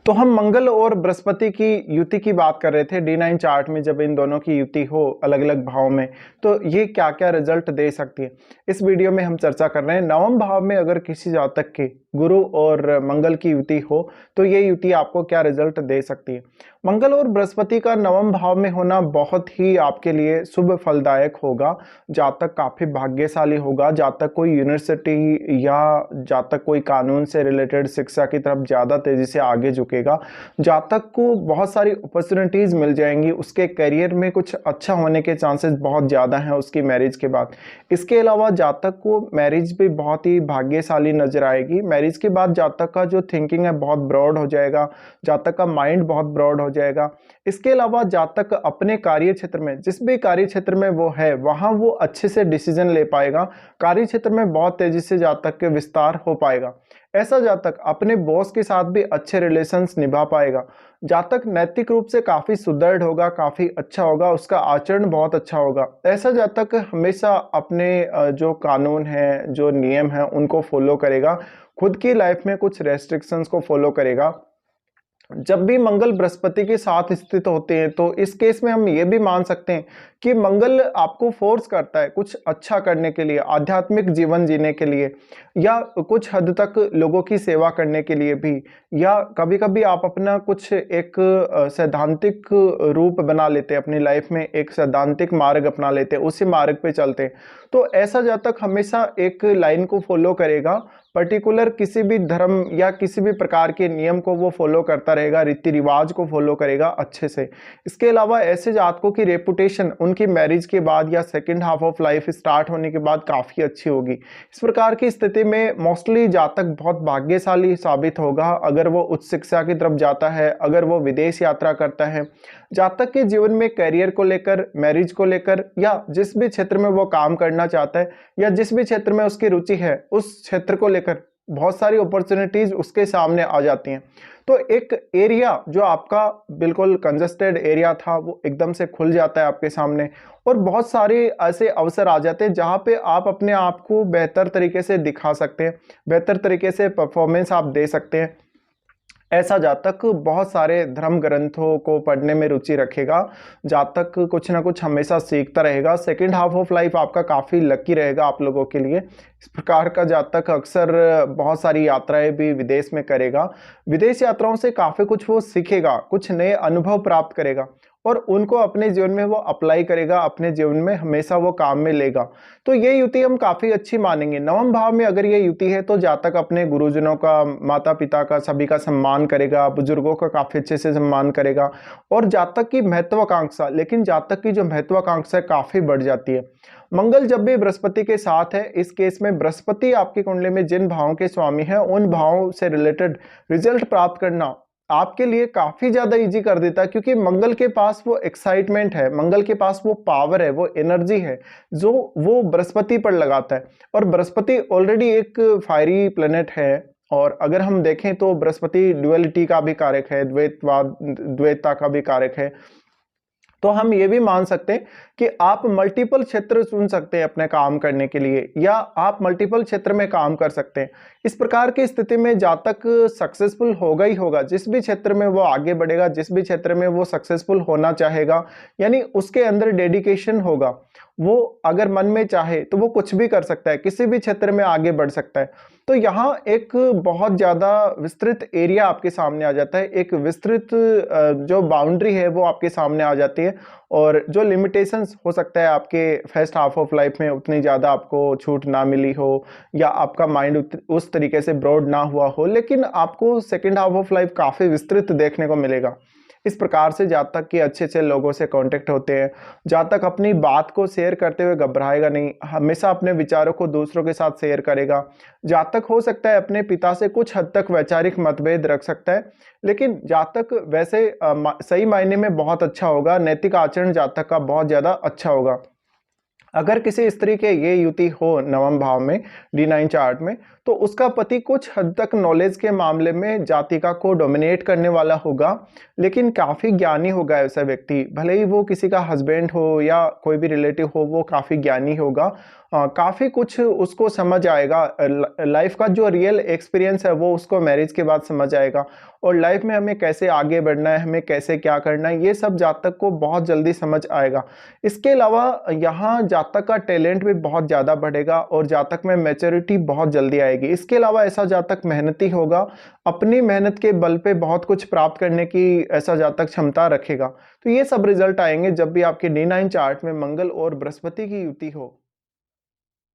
तो हम मंगल और बृहस्पति की युति की बात कर रहे थे D9 चार्ट में। जब इन दोनों की युति हो अलग अलग भाव में तो ये क्या क्या रिजल्ट दे सकती है, इस वीडियो में हम चर्चा कर रहे हैं। नवम भाव में अगर किसी जातक के गुरु और मंगल की युति हो तो ये युति आपको क्या रिजल्ट दे सकती है। मंगल और बृहस्पति का नवम भाव में होना बहुत ही आपके लिए शुभ फलदायक होगा। जातक काफी भाग्यशाली होगा। जातक कोई यूनिवर्सिटी या जातक कोई कानून से रिलेटेड शिक्षा की तरफ ज्यादा तेजी से आगे झुकेगा। जातक को बहुत सारी अपॉर्चुनिटीज मिल जाएंगी। उसके करियर में कुछ अच्छा होने के चांसेस बहुत ज्यादा हैं उसकी मैरिज के बाद। इसके अलावा जातक को मैरिज भी बहुत ही भाग्यशाली नजर आएगी। मैरिज के बाद जातक का जो थिंकिंग है बहुत ब्रॉड हो जाएगा। जातक का माइंड बहुत ब्रॉड हो जाएगा। इसके अलावा जातक अपने कार्य क्षेत्र में, जिस भी कार्य क्षेत्र में वो है वहां वो अच्छे से डिसीजन ले पाएगा। कार्य क्षेत्र में बहुत तेजी से जातक के विस्तार हो पाएगा। ऐसा जातक अपने बॉस के साथ भी अच्छे रिलेशंस निभा पाएगा। जातक नैतिक रूप से काफी सुदृढ़ होगा, काफी अच्छा होगा, उसका आचरण बहुत अच्छा होगा। ऐसा जातक हमेशा अपने जो कानून है, जो नियम है उनको फॉलो करेगा। खुद की लाइफ में कुछ रेस्ट्रिक्शंस को फॉलो करेगा। जब भी मंगल बृहस्पति के साथ स्थित होते हैं तो इस केस में हम ये भी मान सकते हैं कि मंगल आपको फोर्स करता है कुछ अच्छा करने के लिए, आध्यात्मिक जीवन जीने के लिए, या कुछ हद तक लोगों की सेवा करने के लिए भी। या कभी कभी आप अपना कुछ एक सैद्धांतिक रूप बना लेते हैं अपनी लाइफ में, एक सैद्धांतिक मार्ग अपना लेते हैं, उसी मार्ग पे चलते हैं। तो ऐसा जातक हमेशा एक लाइन को फॉलो करेगा, पर्टिकुलर किसी भी धर्म या किसी भी प्रकार के नियम को वो फॉलो करता रहेगा, रीति रिवाज को फॉलो करेगा अच्छे से। इसके अलावा ऐसे जातकों की रेपुटेशन उनकी मैरिज के बाद या second half of life start होने के बाद काफी अच्छी होगी। इस प्रकार की स्थिति में मोस्टली जातक बहुत भाग्यशाली साबित होगा अगर वो उच्च शिक्षा की तरफ जाता है, अगर वो विदेश यात्रा करता है। जातक के जीवन में करियर को लेकर, मैरिज को लेकर, या जिस भी क्षेत्र में वो काम करना चाहता है या जिस भी क्षेत्र में उसकी रुचि है उस क्षेत्र को लेकर बहुत सारी अपॉर्चुनिटीज उसके सामने आ जाती हैं। तो एक एरिया जो आपका बिल्कुल कंजस्टेड एरिया था वो एकदम से खुल जाता है आपके सामने, और बहुत सारे ऐसे अवसर आ जाते हैं जहां पे आप अपने आप को बेहतर तरीके से दिखा सकते हैं, बेहतर तरीके से परफॉर्मेंस आप दे सकते हैं। ऐसा जातक बहुत सारे धर्म ग्रंथों को पढ़ने में रुचि रखेगा। जातक कुछ ना कुछ हमेशा सीखता रहेगा। सेकंड हाफ ऑफ लाइफ आपका काफ़ी लकी रहेगा आप लोगों के लिए। इस प्रकार का जातक अक्सर बहुत सारी यात्राएं भी विदेश में करेगा। विदेश यात्राओं से काफ़ी कुछ वो सीखेगा, कुछ नए अनुभव प्राप्त करेगा और उनको अपने जीवन में वो अप्लाई करेगा, अपने जीवन में हमेशा वो काम में लेगा। तो ये युति हम काफी अच्छी मानेंगे। नवम भाव में अगर ये युति है तो जातक अपने गुरुजनों का, माता पिता का, सभी का सम्मान करेगा, बुजुर्गों का काफी अच्छे से सम्मान करेगा। और जातक की महत्वाकांक्षा, लेकिन जातक की जो महत्वाकांक्षा है काफी बढ़ जाती है। मंगल जब भी बृहस्पति के साथ है, इस केस में बृहस्पति आपकी कुंडली में जिन भावों के स्वामी है उन भावों से रिलेटेड रिजल्ट प्राप्त करना आपके लिए काफी ज्यादा इजी कर देता है, क्योंकि मंगल के पास वो एक्साइटमेंट है, मंगल के पास वो पावर है, वो एनर्जी है जो वो बृहस्पति पर लगाता है। और बृहस्पति ऑलरेडी एक फायरी प्लेनेट है। और अगर हम देखें तो बृहस्पति ड्युअलिटी का भी कारक है, द्वैतवाद, द्वैतता का भी कारक है। तो हम ये भी मान सकते हैं कि आप मल्टीपल क्षेत्र चुन सकते हैं अपने काम करने के लिए, या आप मल्टीपल क्षेत्र में काम कर सकते हैं। इस प्रकार की स्थिति में जातक सक्सेसफुल होगा ही होगा। जिस भी क्षेत्र में वो आगे बढ़ेगा, जिस भी क्षेत्र में वो सक्सेसफुल होना चाहेगा, यानी उसके अंदर डेडिकेशन होगा। वो अगर मन में चाहे तो वो कुछ भी कर सकता है, किसी भी क्षेत्र में आगे बढ़ सकता है। तो यहाँ एक बहुत ज्यादा विस्तृत एरिया आपके सामने आ जाता है, एक विस्तृत जो बाउंड्री है वो आपके सामने आ जाती है। और जो लिमिटेशंस हो सकता है आपके फर्स्ट हाफ ऑफ लाइफ में उतनी ज़्यादा आपको छूट ना मिली हो, या आपका माइंड उस तरीके से ब्रॉड ना हुआ हो, लेकिन आपको सेकेंड हाफ ऑफ लाइफ काफ़ी विस्तृत देखने को मिलेगा। इस प्रकार से जातक के अच्छे अच्छे लोगों से कांटेक्ट होते हैं। जातक अपनी बात को शेयर करते हुए घबराएगा नहीं, हमेशा अपने विचारों को दूसरों के साथ शेयर करेगा। जातक हो सकता है अपने पिता से कुछ हद तक वैचारिक मतभेद रख सकता है, लेकिन जातक वैसे सही मायने में बहुत अच्छा होगा। नैतिक आचरण जातक का बहुत ज़्यादा अच्छा होगा। अगर किसी स्त्री के ये युति हो नवम भाव में D9 चार्ट में, तो उसका पति कुछ हद तक नॉलेज के मामले में जातिका को डोमिनेट करने वाला होगा, लेकिन काफी ज्ञानी होगा ऐसा व्यक्ति। भले ही वो किसी का हस्बैंड हो या कोई भी रिलेटिव हो, वो काफी ज्ञानी होगा। काफ़ी कुछ उसको समझ आएगा। लाइफ का जो रियल एक्सपीरियंस है वो उसको मैरिज के बाद समझ आएगा, और लाइफ में हमें कैसे आगे बढ़ना है, हमें कैसे क्या करना है, ये सब जातक को बहुत जल्दी समझ आएगा। इसके अलावा यहाँ जातक का टैलेंट भी बहुत ज़्यादा बढ़ेगा और जातक में मैच्योरिटी बहुत जल्दी आएगी। इसके अलावा ऐसा जातक मेहनती होगा, अपनी मेहनत के बल पे बहुत कुछ प्राप्त करने की ऐसा जातक क्षमता रखेगा। तो ये सब रिजल्ट आएंगे जब भी आपके D9 चार्ट में मंगल और बृहस्पति की युति हो।